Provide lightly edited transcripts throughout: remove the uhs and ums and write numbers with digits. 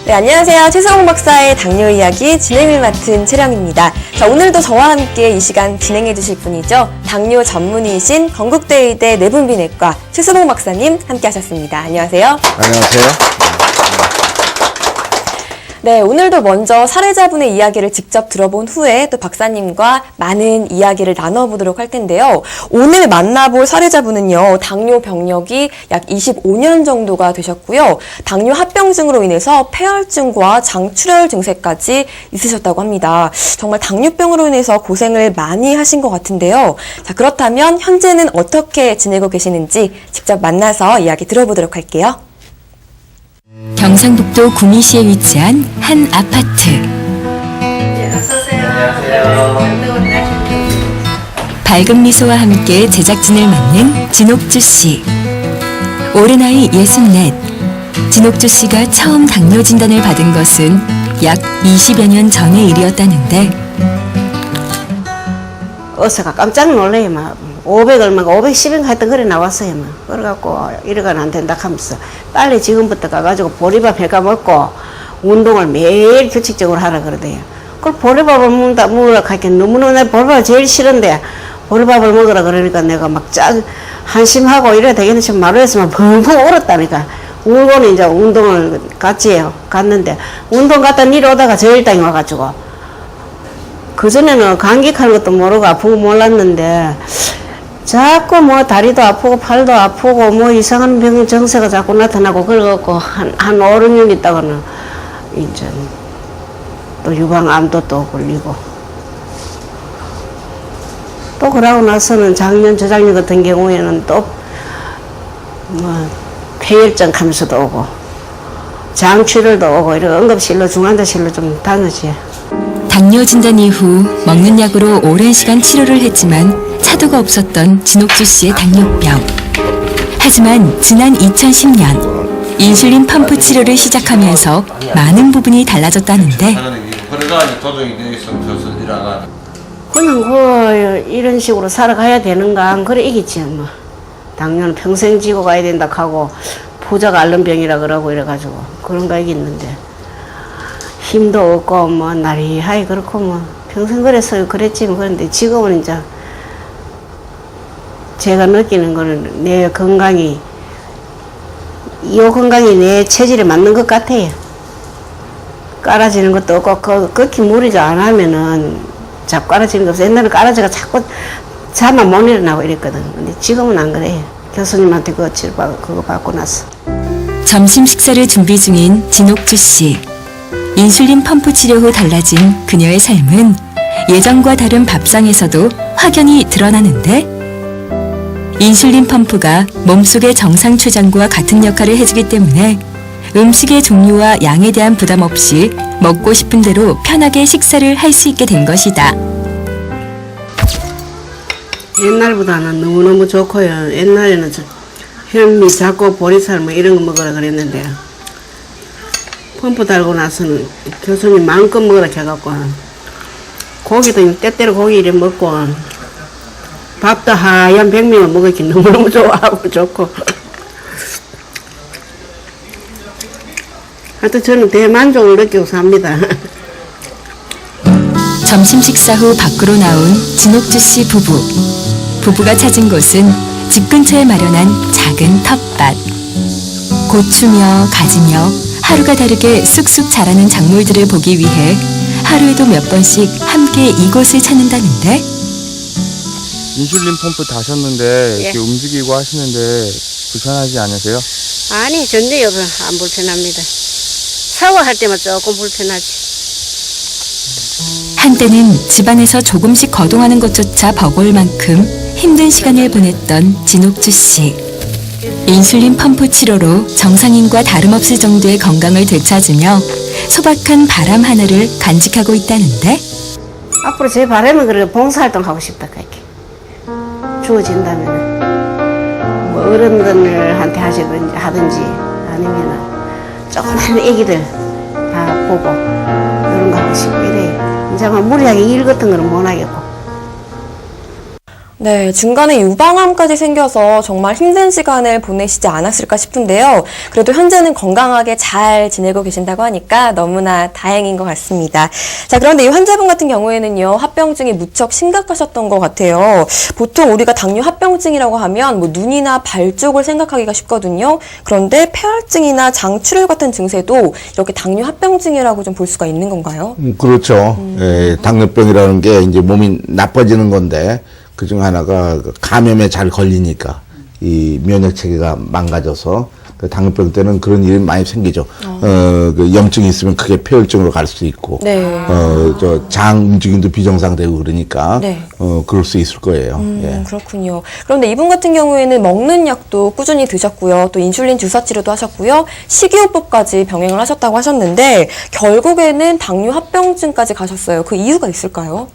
네, 안녕하세요. 최수홍 박사의 당뇨 이야기 진행을 맡은 채령입니다. 자, 오늘도 저와 함께 이 시간 진행해 주실 분이죠. 당뇨 전문의이신 건국대의대 내분비내과 최수홍 박사님 함께 하셨습니다. 안녕하세요. 안녕하세요. 네, 오늘도 먼저 사례자분의 이야기를 직접 들어본 후에 또 박사님과 많은 이야기를 나눠보도록 할 텐데요. 오늘 만나볼 사례자분은요, 당뇨 병력이 약 25년 정도가 되셨고요. 당뇨 합병증으로 인해서 폐혈증과 장출혈 증세까지 있으셨다고 합니다. 정말 당뇨병으로 인해서 고생을 많이 하신 것 같은데요. 자, 그렇다면 현재는 어떻게 지내고 계시는지 직접 만나서 이야기 들어보도록 할게요. 경상북도 구미시에 위치한 한 아파트. 밝은 미소와 함께 제작진을 맡는 진옥주 씨. 올해 나이 64. 진옥주 씨가 처음 당뇨 진단을 받은 것은 약 20여 년 전의 일이었다는데 어서가 깜짝 놀래요. 막 500 얼마가 510인가 하여튼 그래 나왔어요. 막 그래갖고 이래가는 안 된다 하면서 빨리 지금부터 가가지고 보리밥 해가 먹고 운동을 매일 규칙적으로 하라 그러대요. 그걸 보리밥을 먹으라 하니까 너무너무 내 보리밥을 제일 싫은데 보리밥을 먹으라 그러니까 내가 막 한심하고 이래야 되겠네 싶어 마루에서 막 펑펑 울었다니까. 울고는 이제 운동을 갔는데 운동 갔다 내려오다가 저일당이 와가지고 그전에는 감기하는 것도 모르고 아프고 몰랐는데 자꾸 뭐 다리도 아프고 팔도 아프고 뭐 이상한 병 증세가 자꾸 나타나고 그래갖고 한 5, 6년 있다가는 이제 또 유방암도 또 걸리고 또 그러고 나서는 작년 저작년 같은 경우에는 또 뭐 폐혈증 하면서도 오고 장출혈도 오고 이런 응급실로 중환자실로 좀 다녔지. 당뇨 진단 이후 먹는 약으로 오랜 시간 치료를 했지만 차도가 없었던 진옥주 씨의 당뇨병. 하지만 지난 2010년 인슐린 펌프 치료를 시작하면서 많은 부분이 달라졌다는데 그냥 이런 식으로 살아가야 되는가 그래 이겠지 뭐. 당뇨는 평생 지고 가야 된다 하고 부자가 앓는 병이라 그러고 이래가지고 그런가 있겠는데 힘도 없고 뭐 나리하이 그렇고 뭐 평생 그랬지 뭐. 그런데 지금은 이제 제가 느끼는 거는 내 건강이 내 체질에 맞는 것 같아요. 깔아지는 것도 없고 그렇게 무리를 안 하면은 자꾸 깔아지는 거 없어. 옛날에 깔아지가 자꾸 잠만 못 일어나고 이랬거든. 근데 지금은 안 그래요. 교수님한테 그거 받고 나서. 점심 식사를 준비 중인 진옥주 씨. 인슐린 펌프 치료 후 달라진 그녀의 삶은 예전과 다른 밥상에서도 확연히 드러나는데 인슐린 펌프가 몸속의 정상 췌장과 같은 역할을 해주기 때문에 음식의 종류와 양에 대한 부담 없이 먹고 싶은 대로 편하게 식사를 할 수 있게 된 것이다. 옛날보다는 너무너무 좋고요. 옛날에는 현미, 잡고, 보리살 뭐 이런 거 먹으라 그랬는데 펌프 달고 나서는 교수님 마음껏 먹으라 해갖고 고기도 때때로 고기 이래 먹고 밥도 하얀 백미만 먹으니까 너무너무 좋아하고 좋고 하여튼 저는 대만족을 느끼고 삽니다. 점심 식사 후 밖으로 나온 진옥주 씨 부부. 부부가 찾은 곳은 집 근처에 마련한 작은 텃밭. 고추며 가지며 하루가 다르게 쑥쑥 자라는 작물들을 보기 위해 하루에도 몇 번씩 함께 이곳을 찾는다는데 인슐린 펌프 다셨는데 이렇게 예. 움직이고 하시는데 불편하지 않으세요? 아니 전혀요. 안 불편합니다. 샤워할 때만 조금 불편하지. 한때는 집안에서 조금씩 거동하는 것조차 버거울 만큼 힘든 시간을 보냈던 진옥주 씨. 인슐린 펌프 치료로 정상인과 다름없을 정도의 건강을 되찾으며 소박한 바람 하나를 간직하고 있다는데 앞으로 제 바람은 그래 봉사활동 하고 싶다 그렇게 주어진다면 뭐 어른들한테 하든지 아니면은 조그만 애기들 다 보고 이런 거 하고 싶고 이래요. 이제 막 무리하게 일 같은 거는 못 하겠고. 네, 중간에 유방암까지 생겨서 정말 힘든 시간을 보내시지 않았을까 싶은데요. 그래도 현재는 건강하게 잘 지내고 계신다고 하니까 너무나 다행인 것 같습니다. 자, 그런데 이 환자분 같은 경우에는요, 합병증이 무척 심각하셨던 것 같아요. 보통 우리가 당뇨 합병증이라고 하면 뭐 눈이나 발 쪽을 생각하기가 쉽거든요. 그런데 폐혈증이나 장출혈 같은 증세도 이렇게 당뇨 합병증이라고 좀 볼 수가 있는 건가요? 그렇죠. 예, 당뇨병이라는 게 이제 몸이 나빠지는 건데, 그중 하나가 그 감염에 잘 걸리니까 이 면역 체계가 망가져서 그 당뇨병 때는 그런 일이 많이 생기죠. 그 염증이 있으면 크게 폐혈증으로 갈 수도 있고, 네. 장 움직임도 비정상되고 그러니까, 네. 그럴 수 있을 거예요. 예. 그렇군요. 그런데 이분 같은 경우에는 먹는 약도 꾸준히 드셨고요. 또 인슐린 주사 치료도 하셨고요. 식이요법까지 병행을 하셨다고 하셨는데 결국에는 당뇨 합병증까지 가셨어요. 그 이유가 있을까요?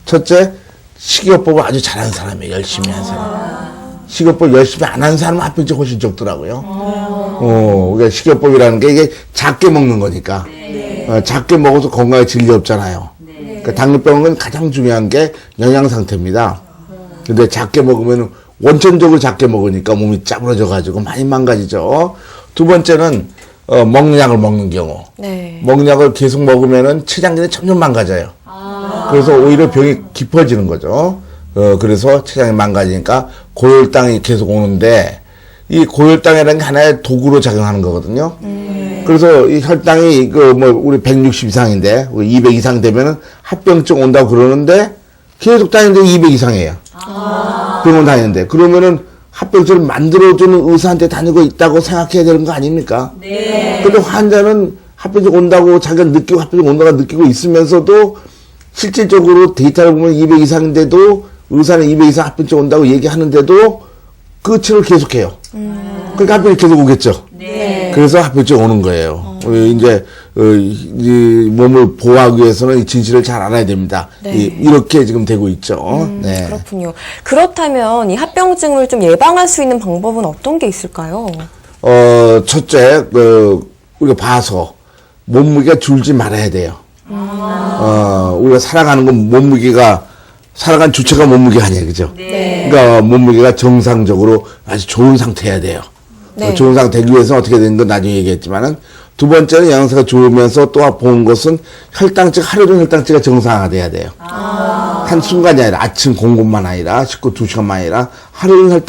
첫째, 식이요법을 아주 잘하는 사람이에요. 열심히 한 사람. 식이요법 열심히 안 하는 사람은 합병증 훨씬 적더라고요. 그러니까 식이요법이라는 게 이게 작게 먹는 거니까. 작게 먹어서 건강에 질리 없잖아요. 그러니까 당뇨병은 가장 중요한 게 영양 상태입니다. 근데 작게 먹으면 원천적으로 작게 먹으니까 몸이 짜부러져가지고 많이 망가지죠. 두 번째는, 먹는 약을 먹는 경우. 네. 먹는 약을 계속 먹으면은 췌장 기능이 점점 망가져요. 그래서 오히려 병이 깊어지는 거죠. 그래서 췌장이 망가지니까 고혈당이 계속 오는데, 이 고혈당이라는 게 하나의 도구로 작용하는 거거든요. 그래서 이 혈당이, 우리 160 이상인데, 우리 200 이상 되면은 합병증 온다고 그러는데, 계속 다니는데 200 이상이에요. 병원 다니는데. 그러면은 합병증을 만들어주는 의사한테 다니고 있다고 생각해야 되는 거 아닙니까? 네. 근데 환자는 합병증 온다고 자기가 느끼고 합병증 온다고 느끼고 있으면서도 실질적으로 데이터를 보면 200 이상인데도 의사는 200 이상 합병증 온다고 얘기하는데도 그 치료를 계속해요. 그러니까 합병증이 계속 오겠죠. 네. 그래서 합병증이 오는 거예요. 이제 이 몸을 보호하기 위해서는 이 진실을 잘 알아야 됩니다. 네. 이렇게 지금 되고 있죠. 네. 그렇군요. 그렇다면 이 합병증을 좀 예방할 수 있는 방법은 어떤 게 있을까요? 첫째, 우리가 봐서 몸무게가 줄지 말아야 돼요. 우리가 살아가는 건 몸무게가, 살아간 주체가 몸무게 아니에요. 그죠? 네. 그러니까 몸무게가 정상적으로 아주 좋은 상태여야 돼요. 네. 좋은 상태 되기 위해서는 어떻게 되는 건 나중에 얘기했지만은, 두 번째는 영양소가 좋으면서 또 본 것은 혈당치가, 하루 종일 혈당치가 정상화돼야 돼요. 한순간이 아니라 아침 공급만 아니라 식후 2시간만 아니라 하루 종일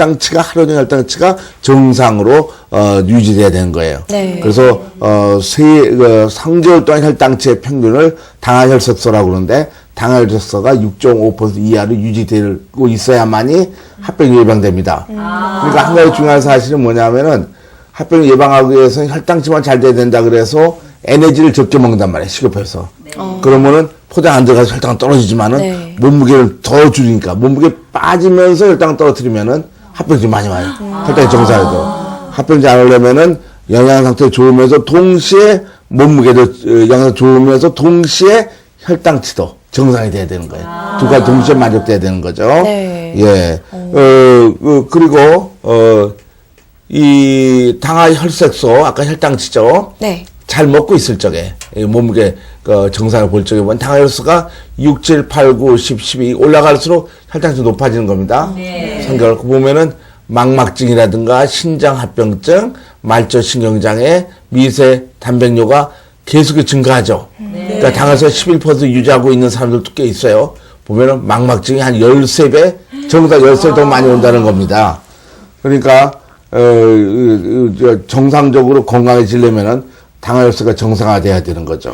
혈당치가 정상으로 유지돼야 되는 거예요. 네. 그래서 3개월 동안 혈당치의 평균을 당화혈색소라고 그러는데, 당화혈색소가 6.5% 이하로 유지되고 있어야만이 합병이 예방됩니다. 그러니까 한 가지 중요한 사실은 뭐냐면은, 합병 예방하기 위해서는 혈당치만 잘 돼야 된다 그래서 에너지를 적게 먹는단 말이에요, 식이요법에서. 그러면은 포장 안 들어가서 혈당은 떨어지지만은, 네. 몸무게를 더 줄이니까, 몸무게 빠지면서 혈당을 떨어뜨리면은 합병증이 많이 와요. 혈당이 정상이죠. 합병증 안 오려면은 영양 상태 좋으면서 동시에 몸무게도 영양 좋으면서 동시에 혈당치도 정상이 돼야 되는 거예요. 두 가지 동시에 만족돼야 되는 거죠. 네. 예. 그리고 이 당화혈색소, 아까 혈당치죠. 네. 잘 먹고 있을 적에, 이 몸무게 정상을 볼 적에 보면 당화혈색소가 6, 7, 8, 9, 10, 12 올라갈수록 혈당치 높아지는 겁니다. 네. 3개월 보면은 망막증이라든가 신장합병증, 말초신경장애, 미세 단백뇨가 계속 증가하죠. 그러니까 당화혈색 11% 유지하고 있는 사람들도 꽤 있어요. 보면은 망막증이 한 13배, 정상 13배 더 많이 온다는 겁니다. 그러니까 정상적으로 건강해지려면은 당화혈색소가 정상화돼야 되는 거죠.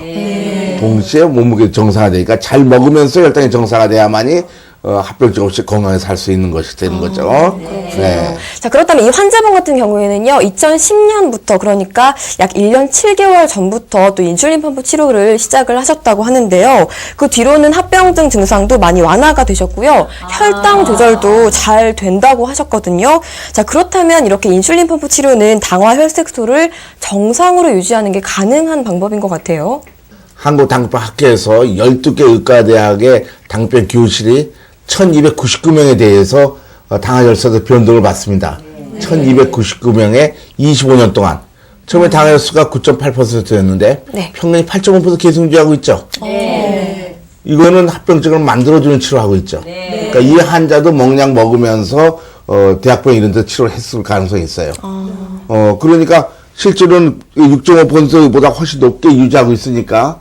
동시에 몸무게 정상화되니까 잘 먹으면서 혈당이 정상화돼야만이 합병증 없이 건강하게 살 수 있는 것이 되는 거죠. 네. 자, 그렇다면 이 환자분 같은 경우에는요, 2010년부터, 그러니까 약 1년 7개월 전부터 또 인슐린 펌프 치료를 시작을 하셨다고 하는데요. 그 뒤로는 합병증 증상도 많이 완화가 되셨고요. 혈당 조절도 잘 된다고 하셨거든요. 자, 그렇다면 이렇게 인슐린 펌프 치료는 당화혈색소를 정상으로 유지하는 게 가능한 방법인 것 같아요. 한국당뇨병학회에서 12개 의과대학의 당뇨병 교실이 1299명에 대해서 당화혈색소 변동을 봤습니다. 1299명에 25년 동안. 처음에 당화혈색소가 9.8%였는데 네. 평균이 8.5% 계속 유지하고 있죠. 이거는 합병증을 만들어주는 치료하고 있죠. 그러니까 그러니까 이 환자도 먹약 먹으면서 대학병 이런 데 치료를 했을 가능성이 있어요. 그러니까 실제로는 6.5%보다 훨씬 높게 유지하고 있으니까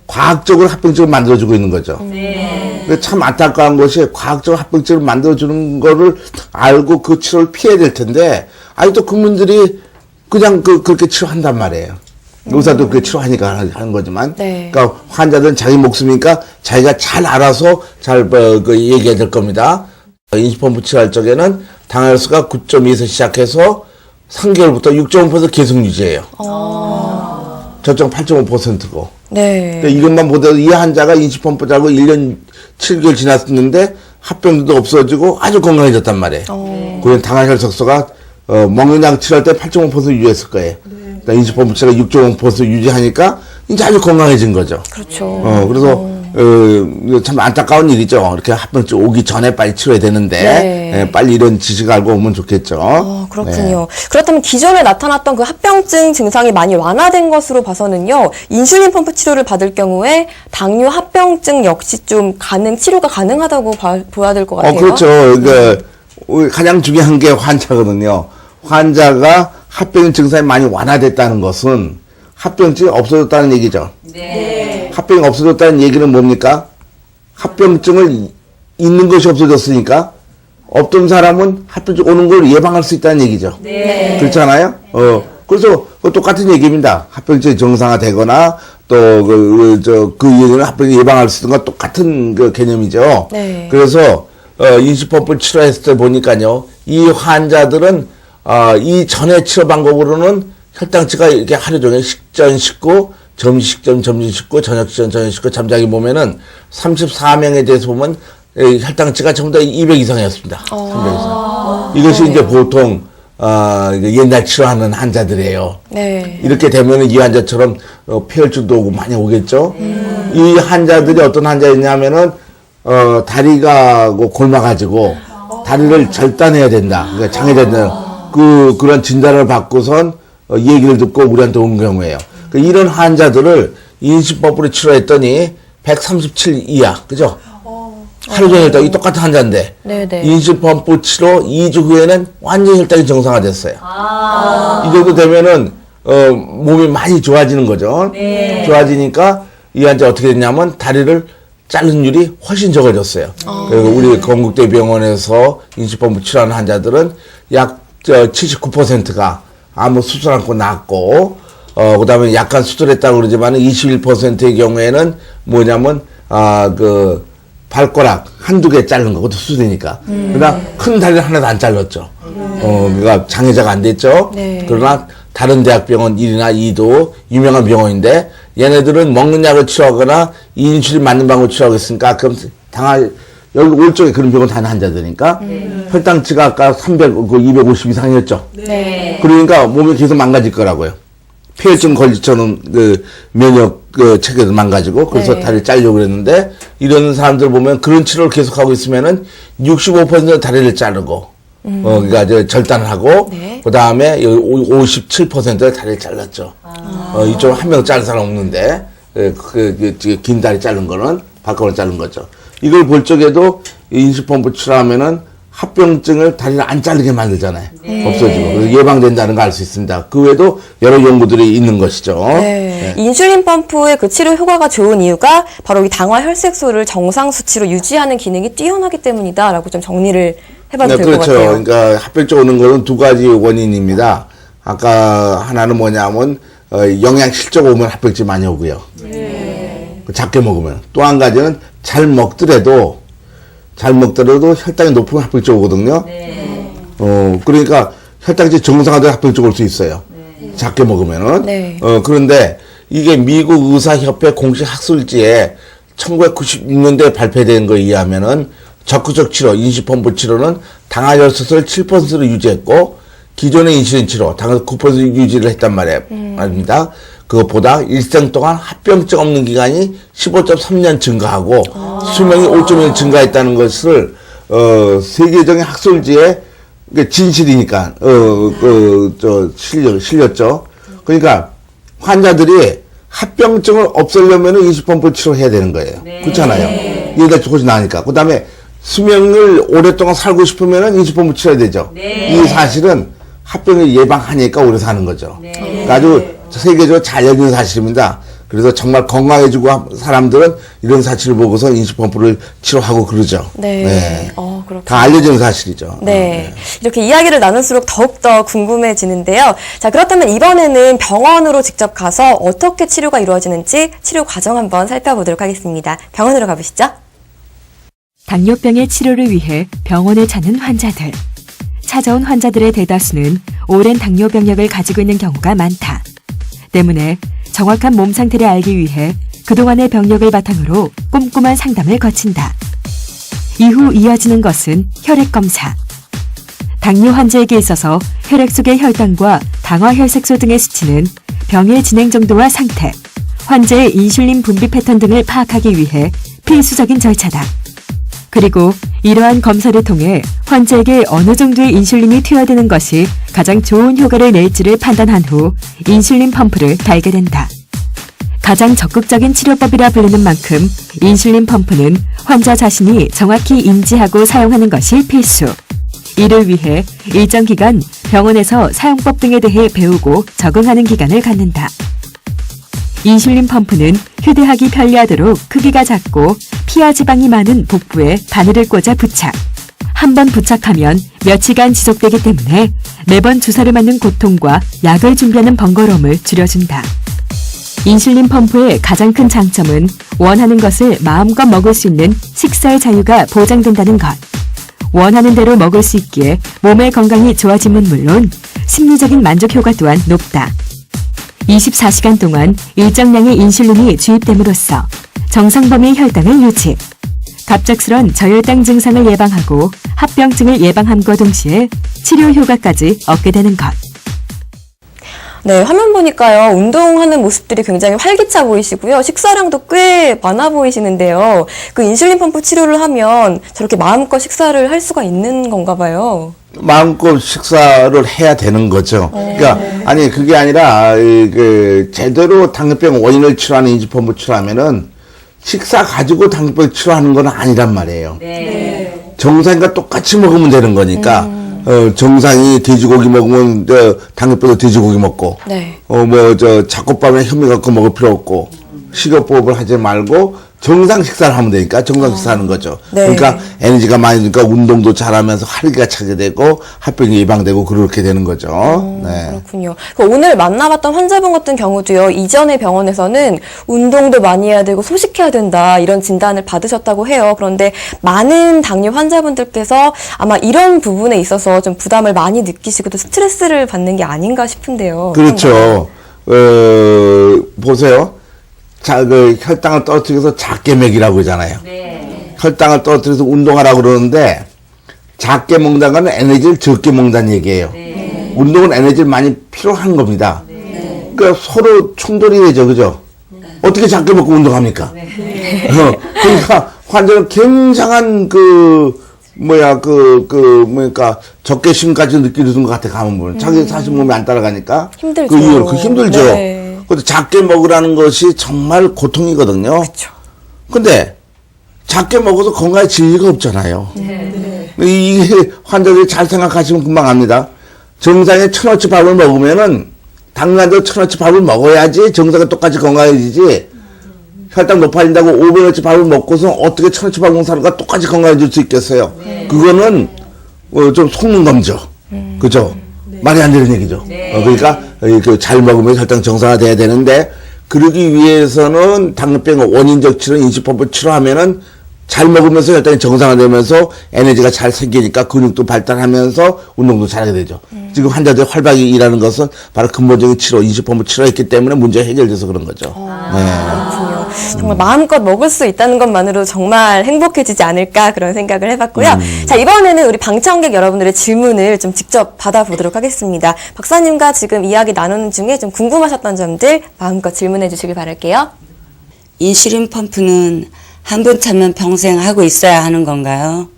과학적으로 합병증을 만들어주고 있는 거죠. 근데 참 안타까운 것이 과학적으로 합병증을 만들어주는 거를 알고 그 치료를 피해야 될 텐데 아직도 국민들이 그냥 그렇게 치료한단 말이에요. 의사도 그렇게 치료하니까 하는 거지만. 네. 그러니까 환자들은 자기 목숨이니까 자기가 잘 알아서 잘 얘기해야 될 겁니다. 인수펌프 치료할 적에는 당화혈수가 9.2에서 시작해서 3개월부터 6.5% 계속 유지해요. 저쪽 8.5%고. 네. 그러니까 이것만 보더라도 이 환자가 인수펌프 자고 1년 7개월 지났는데 합병도 없어지고 아주 건강해졌단 말이에요. 그건 당화혈석소가 먹는 약 치료할 때 8.5% 유지했을 거예요. 그러니까 인수펌프 치료가 6.5% 유지하니까 이제 아주 건강해진 거죠. 그렇죠. 그래서 참 안타까운 일이죠. 이렇게 합병증 오기 전에 빨리 치료해야 되는데 네. 빨리 이런 지식을 알고 오면 좋겠죠. 그렇군요. 그렇다면 기존에 나타났던 그 합병증 증상이 많이 완화된 것으로 봐서는요, 인슐린 펌프 치료를 받을 경우에 당뇨 합병증 역시 좀 치료가 가능하다고 보아야 될 것 같아요. 그렇죠. 그러니까 가장 중요한 게 환자거든요. 환자가 합병 증상이 많이 완화됐다는 것은 합병증이 없어졌다는 얘기죠. 네. 합병이 없어졌다는 얘기는 뭡니까? 합병증을 있는 것이 없어졌으니까 없던 사람은 합병증 오는 걸 예방할 수 있다는 얘기죠. 네. 그렇잖아요? 그래서 똑같은 얘기입니다. 합병증이 정상화되거나 또 그 얘기는 합병증 예방할 수 있는 건 똑같은 그 개념이죠. 네. 그래서 인수펌프 치료했을 때 보니까요, 이 환자들은 이 전에 치료 방법으로는 혈당치가 이렇게 하루 종일 식전 식고, 점심 식전 점심 식고, 저녁 식전 저녁 식고, 잠자기 보면은 34명에 대해서 보면 혈당치가 전부 다 200 이상이었습니다. 300 이상. 이것이 이제 보통 옛날 치료하는 환자들이에요. 네. 이렇게 되면은 이 환자처럼 폐혈증도 오고 많이 오겠죠. 이 환자들이 어떤 환자였냐면은 다리가 골마가지고 다리를 절단해야 된다. 그러니까 장애자들 그런 진단을 받고선 얘기를 듣고 우리한테 온 경우에요. 그러니까 이런 환자들을 인수펌프로 치료했더니 137 이하, 그죠? 하루 종일 혈당이 똑같은 환자인데 네네. 인수펌프 치료 2주 후에는 완전히 혈당이 정상화됐어요. 이 정도 되면은 몸이 많이 좋아지는 거죠. 네. 좋아지니까 이 환자 어떻게 됐냐면 다리를 자른 율이 훨씬 적어졌어요. 그리고 우리 건국대병원에서 인수펌프 치료하는 환자들은 약 79%가 아무 수술 않고 낫고, 그 다음에 약간 수술했다고 그러지만 21%의 경우에는 뭐냐면, 발가락 한두 개 자른 거, 그것도 수술이니까. 그러나 큰 다리를 하나도 안 잘랐죠. 그러니까 장애자가 안 됐죠. 네. 그러나 다른 대학병원 1이나 2도 유명한 병원인데, 얘네들은 먹는 약을 치료하거나 인슐린 맞는 방법을 치료하고 있으니까, 그럼 여기 올 적에 그런 병원 다니는 환자들이니까 혈당치가 아까 250 이상이었죠. 네. 그러니까 몸이 계속 망가질 거라고요. 폐혈증 걸리처럼 면역 체계도 망가지고 그래서 네. 다리를 자르려고 그랬는데 이런 사람들 보면 그런 치료를 계속하고 있으면은 65% 다리를 자르고 그러니까 이제 절단을 하고 네. 그 다음에 57%를 다리를 잘랐죠. 이쪽 한 명 자른 사람 없는데 긴 다리 자른 거는 발가락을 자른 거죠. 이걸 볼 적에도 인수펌프 치료하면은 합병증을 다리를 안 자르게 만들잖아요. 없어지고. 그래서 예방된다는 걸 알 수 있습니다. 그 외에도 여러 연구들이 있는 것이죠. 네. 인슐린 펌프의 그 치료 효과가 좋은 이유가 바로 이 당화 혈색소를 정상 수치로 유지하는 기능이 뛰어나기 때문이다라고 좀 정리를 해봐도 될 것 그렇죠. 같아요. 그러니까 합병증 오는 거는 두 가지 원인입니다. 아까 하나는 뭐냐면 영양실조가 오면 합병증이 많이 오고요. 작게 먹으면. 또 한 가지는 잘 먹더라도 혈당이 높으면 합병증 오거든요. 그러니까 혈당치 정상화된 합병증 올 수 있어요. 작게 먹으면은. 네. 그런데 이게 미국 의사협회 공식 학술지에 1996년도에 발표된 거에 의하면은 적극적 치료, 인수펌프 치료는 당화혈색소를 7%로 유지했고 기존의 인슐린 치료, 당화혈 9% 유지를 했단 말입니다. 그것보다 일생 동안 합병증 없는 기간이 15.3년 증가하고 수명이 5.1 증가했다는 것을 세계적인 학술지에 진실이니까 실렸죠. 그러니까 환자들이 합병증을 없애려면 인수펌프 치료해야 되는 거예요. 그렇잖아요. 얘가 조금씩 나으니까. 그다음에 수명을 오랫동안 살고 싶으면은 인수펌프 치러야 되죠. 이 사실은 합병을 예방하니까 오래 사는 거죠. 그러니까 아주 세계적으로 잘 알려진 사실입니다. 그래서 정말 건강해지고 사람들은 이런 사실을 보고서 인수펌프를 치료하고 그러죠. 네. 그렇군요. 다 알려진 사실이죠. 네. 이렇게 이야기를 나눌수록 더욱더 궁금해지는데요. 자, 그렇다면 이번에는 병원으로 직접 가서 어떻게 치료가 이루어지는지 치료 과정 한번 살펴보도록 하겠습니다. 병원으로 가보시죠. 당뇨병의 치료를 위해 병원에 찾는 환자들. 찾아온 환자들의 대다수는 오랜 당뇨 병력을 가지고 있는 경우가 많다. 때문에 정확한 몸 상태를 알기 위해 그동안의 병력을 바탕으로 꼼꼼한 상담을 거친다. 이후 이어지는 것은 혈액 검사. 당뇨 환자에게 있어서 혈액 속의 혈당과 당화혈색소 등의 수치는 병의 진행 정도와 상태, 환자의 인슐린 분비 패턴 등을 파악하기 위해 필수적인 절차다. 그리고 이러한 검사를 통해 환자에게 어느 정도의 인슐린이 투여되는 것이 가장 좋은 효과를 낼지를 판단한 후 인슐린 펌프를 달게 된다. 가장 적극적인 치료법이라 불리는 만큼 인슐린 펌프는 환자 자신이 정확히 인지하고 사용하는 것이 필수. 이를 위해 일정 기간 병원에서 사용법 등에 대해 배우고 적응하는 기간을 갖는다. 인슐린 펌프는 휴대하기 편리하도록 크기가 작고 피하 지방이 많은 복부에 바늘을 꽂아 부착. 한 번 부착하면 며칠간 지속되기 때문에 매번 주사를 맞는 고통과 약을 준비하는 번거로움을 줄여준다. 인슐린 펌프의 가장 큰 장점은 원하는 것을 마음껏 먹을 수 있는 식사의 자유가 보장된다는 것. 원하는 대로 먹을 수 있기에 몸의 건강이 좋아짐은 물론 심리적인 만족 효과 또한 높다. 24시간 동안 일정량의 인슐린이 주입됨으로써 정상 범위의 혈당을 유지, 갑작스런 저혈당 증상을 예방하고 합병증을 예방함과 동시에 치료 효과까지 얻게 되는 것. 네, 화면 보니까요, 운동하는 모습들이 굉장히 활기차 보이시고요. 식사량도 꽤 많아 보이시는데요. 그 인슐린 펌프 치료를 하면 저렇게 마음껏 식사를 할 수가 있는 건가 봐요. 마음껏 식사를 해야 되는 거죠. 그러니까 아니 그게 아니라 제대로 당뇨병 원인을 치료하는 인수펌프 치료하면은 식사 가지고 당뇨병 치료하는 건 아니란 말이에요. 정상과 똑같이 먹으면 되는 거니까. 정상이 돼지고기 먹으면 당뇨병도 돼지고기 먹고 네. 잡곡밥이나 현미 갖고 먹을 필요 없고 식이요법을 하지 말고 정상 식사를 하면 되니까 정상 식사하는 거죠. 네. 그러니까 에너지가 많이 드니까 운동도 잘하면서 활기가 차게 되고 합병이 예방되고 그렇게 되는 거죠. 네. 그렇군요. 오늘 만나봤던 환자분 같은 경우도요, 이전의 병원에서는 운동도 많이 해야 되고 소식해야 된다, 이런 진단을 받으셨다고 해요. 그런데 많은 당뇨 환자분들께서 아마 이런 부분에 있어서 좀 부담을 많이 느끼시고 또 스트레스를 받는 게 아닌가 싶은데요. 그렇죠. 보세요. 혈당을 떨어뜨리기 위해서 작게 먹이라고 그러잖아요. 혈당을 떨어뜨려서 운동하라고 그러는데 작게 먹는다는 건 에너지를 적게 먹는다는 얘기예요. 운동은 에너지를 많이 필요한 겁니다. 그러니까 서로 충돌이 되죠. 그죠? 어떻게 작게 먹고 운동합니까? 그러니까 환자는 굉장한 적개심까지 느끼는 것 같아, 가면 보면. 자기 사실 몸이 안 따라가니까. 힘들죠. 그 이유로 힘들죠. 네. 근데 작게 먹으라는 것이 정말 고통이거든요. 그렇죠. 근데 작게 먹어서 건강에 지위가 없잖아요. 이게 환자들이 잘 생각하시면 금방 압니다. 정상에 1,000원치 밥을 먹으면은 당연하도 1,000원치 밥을 먹어야지 정상과 똑같이 건강해지지. 혈당 높아진다고 500원치 밥을 먹고서 어떻게 1,000원치 밥 먹는 사람과 똑같이 건강해질 수 있겠어요. 그거는 좀 속는 검죠. 그죠? 말이 안 되는 얘기죠. 그러니까 잘 먹으면 혈당 정상화돼야 되는데, 그러기 위해서는 당뇨병 원인적 치료, 인수펌프 치료하면은 잘 먹으면서 혈당이 정상화되면서 에너지가 잘 생기니까 근육도 발달하면서 운동도 잘하게 되죠. 지금 환자들이 활발하게 일하는 것은 바로 근본적인 치료, 인수펌프 치료했기 때문에 문제가 해결돼서 그런 거죠. 그렇군요. 정말 마음껏 먹을 수 있다는 것만으로 정말 행복해지지 않을까, 그런 생각을 해봤고요. 자, 이번에는 우리 방청객 여러분들의 질문을 좀 직접 받아보도록 하겠습니다. 박사님과 지금 이야기 나누는 중에 좀 궁금하셨던 점들 마음껏 질문해 주시길 바랄게요. 인슐린 펌프는 한 번 차면 평생 하고 있어야 하는 건가요?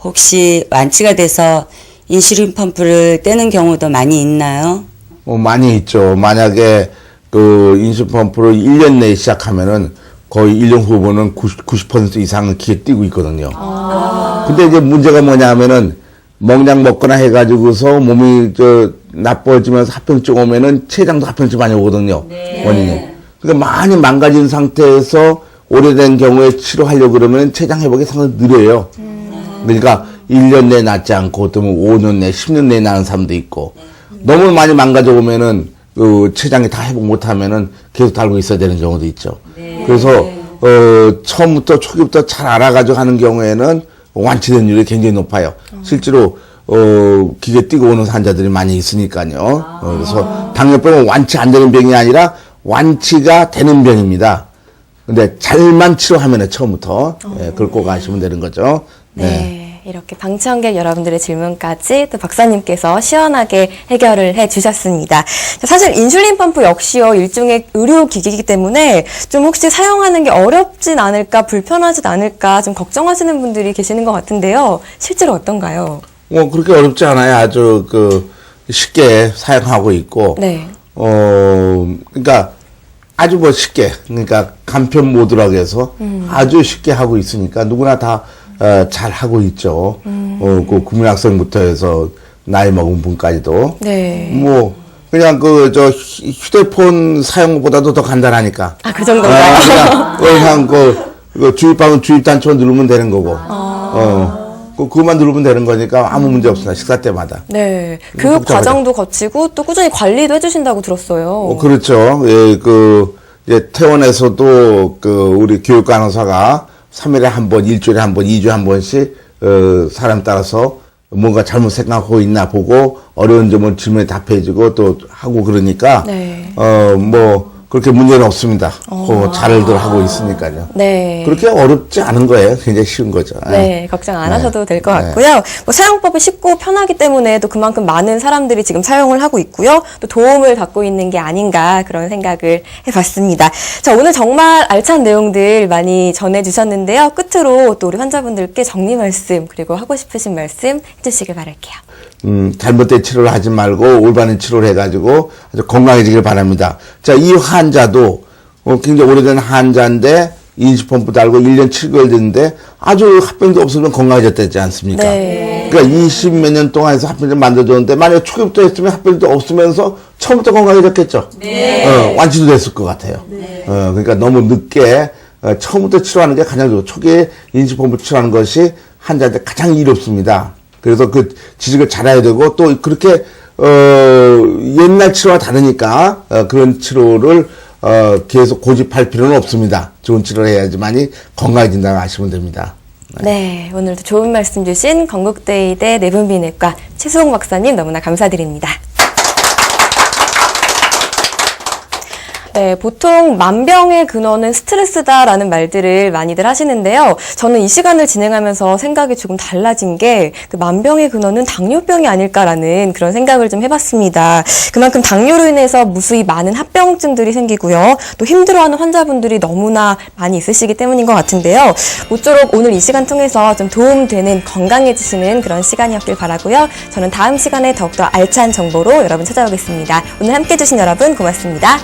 혹시 완치가 돼서 인슐린 펌프를 떼는 경우도 많이 있나요? 많이 있죠. 만약에 인슐린 펌프를 1년 내에 시작하면은 거의 1년 후보는 90% 이상은 기에 뛰고 있거든요. 근데 이제 문제가 뭐냐면은 멍약 먹거나 해가지고서 몸이 나빠지면서 합병증 오면은 췌장도 합병증 많이 오거든요. 원인이. 그러니까 많이 망가진 상태에서 오래된 경우에 치료하려고 그러면 췌장 회복이 상당히 느려요. 그러니까 1년 내에 낫지 않고 또 5년 내, 10년 내에 나는 사람도 있고 너무 많이 망가져 오면은 그 췌장이 다 회복 못하면은 계속 달고 있어야 되는 경우도 있죠. 그래서 처음부터 초기부터 잘 알아가지고 하는 경우에는 완치된 율이 굉장히 높아요. 실제로 기계 뛰고 오는 환자들이 많이 있으니까요. 그래서 당뇨병은 완치 안 되는 병이 아니라 완치가 되는 병입니다. 근데 잘만 치료하면은 처음부터 그걸 꼭 아시면 되는 거죠. 네. 이렇게 방청객 여러분들의 질문까지 또 박사님께서 시원하게 해결을 해 주셨습니다. 사실 인슐린 펌프 역시요, 일종의 의료기기이기 때문에 좀 혹시 사용하는 게 어렵진 않을까, 불편하진 않을까 좀 걱정하시는 분들이 계시는 것 같은데요. 실제로 어떤가요? 그렇게 어렵지 않아요. 아주 쉽게 사용하고 있고. 네. 그러니까 아주 쉽게, 그러니까 간편 모드라고 해서 아주 쉽게 하고 있으니까 누구나 다 잘 하고 있죠. 그 국민학생부터 해서 나이 먹은 분까지도. 네. 그냥 휴대폰 사용보다도 더 간단하니까. 아, 그 정도인가요? 그냥 주입하면 주입 단추만 누르면 되는 거고. 그것만 누르면 되는 거니까 아무 문제 없습니다. 식사 때마다. 네. 교육 과정도 거치고 또 꾸준히 관리도 해주신다고 들었어요. 그렇죠. 예, 이제 퇴원에서도 우리 교육 간호사가 3일에 한 번, 일주일에 한 번, 2주에 한 번씩, 사람 따라서 뭔가 잘못 생각하고 있나 보고, 어려운 점은 질문에 답해주고 또 하고 그러니까, 네. 그렇게 문제는 없습니다. 잘들 하고 있으니까요. 네. 그렇게 어렵지 않은 거예요. 굉장히 쉬운 거죠. 네, 걱정 안 하셔도 될 것 같고요. 사용법이 쉽고 편하기 때문에 또 그만큼 많은 사람들이 지금 사용을 하고 있고요. 또 도움을 받고 있는 게 아닌가 그런 생각을 해봤습니다. 자, 오늘 정말 알찬 내용들 많이 전해주셨는데요. 끝으로 또 우리 환자분들께 정리 말씀 그리고 하고 싶으신 말씀 해주시길 바랄게요. 잘못된 치료를 하지 말고 올바른 치료를 해가지고 아주 건강해지길 바랍니다. 자, 이 환자도 굉장히 오래된 환자인데 인슐린펌프 달고 1년 7개월 됐는데 아주 합병도 없으면 건강해졌다지 않습니까? 네. 그러니까 20몇 년 동안 해서 합병을 만들어줬는데 만약에 초기부터 했으면 합병도 없으면서 처음부터 건강해졌겠죠? 네. 완치도 됐을 것 같아요. 네. 그러니까 너무 늦게 처음부터 치료하는 게 가장 좋고 초기에 인슐린펌프 치료하는 것이 환자한테 가장 이롭습니다. 그래서 그 지식을 잘해야 되고 또 그렇게 옛날 치료와 다르니까 그런 치료를 계속 고집할 필요는 없습니다. 좋은 치료를 해야지만이 건강해진다고 아시면 됩니다. 네, 오늘도 좋은 말씀 주신 건국대의대 내분비내과 최수홍 박사님 너무나 감사드립니다. 네, 보통 만병의 근원은 스트레스다라는 말들을 많이들 하시는데요. 저는 이 시간을 진행하면서 생각이 조금 달라진 게 그 만병의 근원은 당뇨병이 아닐까라는 그런 생각을 좀 해봤습니다. 그만큼 당뇨로 인해서 무수히 많은 합병증들이 생기고요. 또 힘들어하는 환자분들이 너무나 많이 있으시기 때문인 것 같은데요. 모쪼록 오늘 이 시간 통해서 좀 도움되는 건강해지시는 그런 시간이었길 바라고요. 저는 다음 시간에 더욱더 알찬 정보로 여러분 찾아오겠습니다. 오늘 함께해 주신 여러분 고맙습니다.